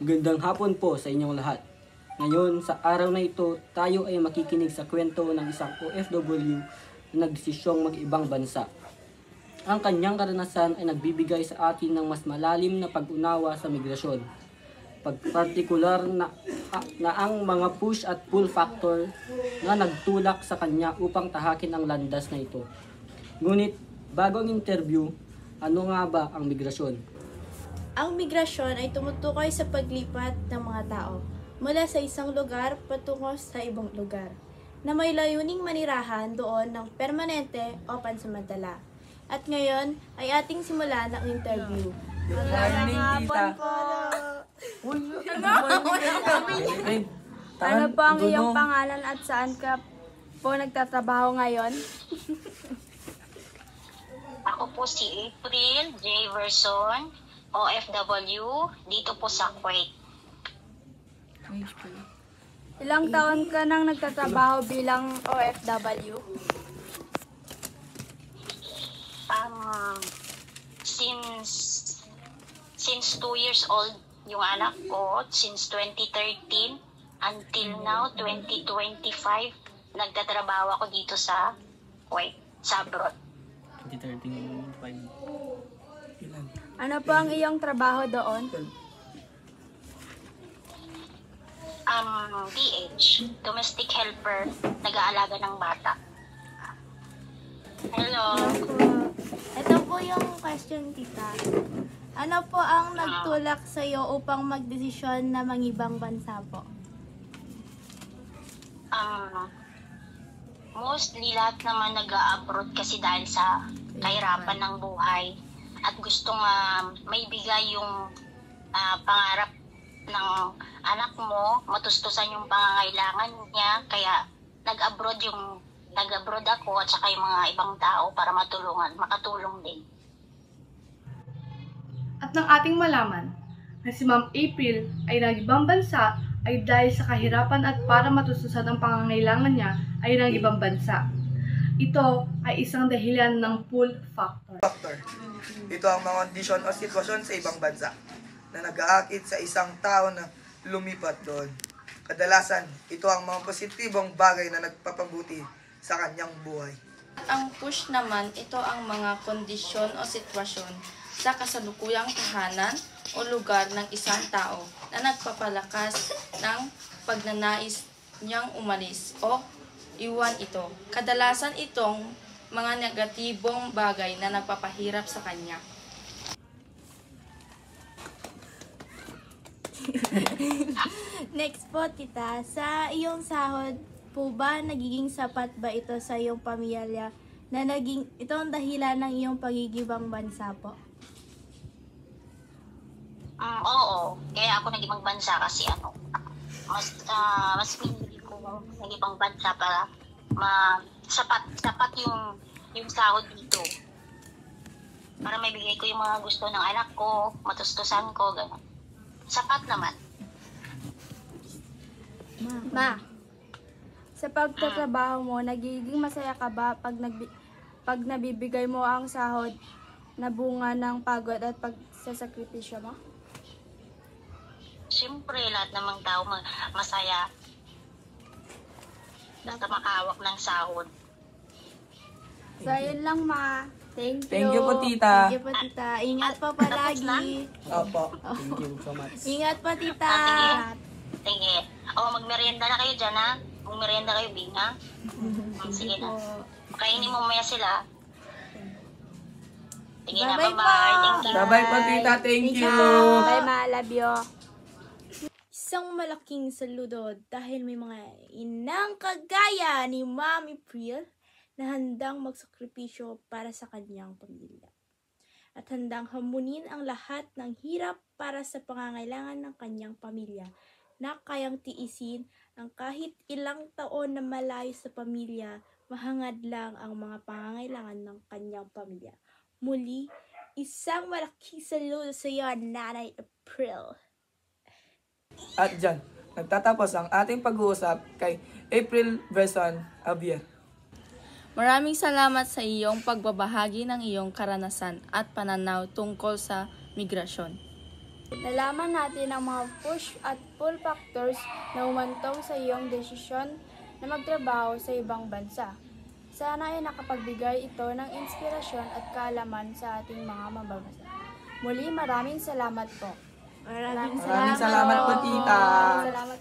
Magandang hapon po sa inyong lahat. Ngayon, sa araw na ito, tayo ay makikinig sa kwento ng isang OFW na nagdesisyong mag-ibang bansa. Ang kanyang karanasan ay nagbibigay sa atin ng mas malalim na pag-unawa sa migrasyon. Pagpartikular na ang mga push at pull factor na nagtulak sa kanya upang tahakin ang landas na ito. Ngunit, bago ang interview, ano nga ba ang migrasyon? Ang migrasyon ay tumutukoy sa paglipat ng mga tao mula sa isang lugar patungo sa ibang lugar na may layuning manirahan doon ng permanente o pansamantala. At ngayon ay ating simulan ang interview. Good morning, tita. Ano po ang iyong pangalan at saan ka po nagtatrabaho ngayon? Ako po si April J. Verson, OFW, dito po sa Kuwait. Ilang taon ka nang nagtatrabaho bilang OFW? Since 2 years old yung anak ko, since 2013 until now 2025, nagtatrabaho ako dito sa Kuwait, sa abroad. 2013. Ano po ang iyong trabaho doon? DH, domestic helper, nag-aalaga ng bata. Hello. Ito po yung question, tita. Ano po ang nagtulak sa iyo upang magdesisyon na mangibang bansa po? Mostly lahat naman nag-abroad kasi dahil sa kahirapan ng buhay at gustong maibigay yung pangarap ng anak mo, matustusan yung pangangailangan niya, kaya nag-abroad ako at saka yung mga ibang tao para makatulong din. At nang ating malaman na si Ma'am April ay nag-ibang bansa ay dahil sa kahirapan at para matustusan ang pangangailangan niya ay nag-ibang bansa. Ito ay isang dahilan ng pull factor. Ito ang mga kondisyon o sitwasyon sa ibang bansa na nag-aakit sa isang tao na lumipat doon. Kadalasan, ito ang mga positibong bagay na nagpapabuti sa kanyang buhay. Ang push naman, ito ang mga kondisyon o sitwasyon sa kasalukuyang tahanan o lugar ng isang tao na nagpapalakas ng pagnanais niyang umalis o iwan ito. Kadalasan itong mga negatibong bagay na nagpapahirap sa kanya. Next po, tita. Sa iyong sahod po ba, nagiging sapat ba ito sa iyong pamilya na ito ang dahilan ng iyong pagigibang bansa po? Oo, kaya ako nag-ibang bansa kasi mas pinili ko nag-ibang bansa para sapat yung sahod dito. Para maibigay ko yung mga gusto ng anak ko, matustusan ko, gano'n. Sapat naman. Ma, sa pagtatrabaho mo, nagiging masaya ka ba pag nabibigay mo ang sahod na bunga ng pagod at pagsasakripisyo mo? Siyempre, lahat namang tao masaya. Basta makahawak ng sahod. So, yun lang, ma. Thank you. Thank you po, tita. Thank you po, tita. Ingat po palagi. Opo. Thank you so much. Ingat po, tita. Sige. Magmerienda na kayo dyan, ha? Magmerienda kayo, Bing, ha? Sige na. Kainin mo maya sila. Sige na, Bye-bye bye-bye. po. Thank you. Bye-bye po, tita. Thank you. Bye, ma. Love you. Isang malaking saludo dahil may mga inang kagaya ni Ma'am April na handang magsakripisyo para sa kanyang pamilya. At handang hamunin ang lahat ng hirap para sa pangangailangan ng kanyang pamilya na kayang tiisin ang kahit ilang taon na malayo sa pamilya, mahangad lang ang mga pangangailangan ng kanyang pamilya. Muli, isang malaking saludo sa iyo, Nanay April. At dyan, nagtatapos ang ating pag-uusap kay April Verson Javier. Maraming salamat sa iyong pagbabahagi ng iyong karanasan at pananaw tungkol sa migrasyon. Nalaman natin ang mga push at pull factors na umantong sa iyong desisyon na magtrabaho sa ibang bansa. Sana ay nakapagbigay ito ng inspirasyon at kaalaman sa ating mga mababasa. Muli, maraming salamat po. Maraming Maraming salamat po, tita. Maraming salamat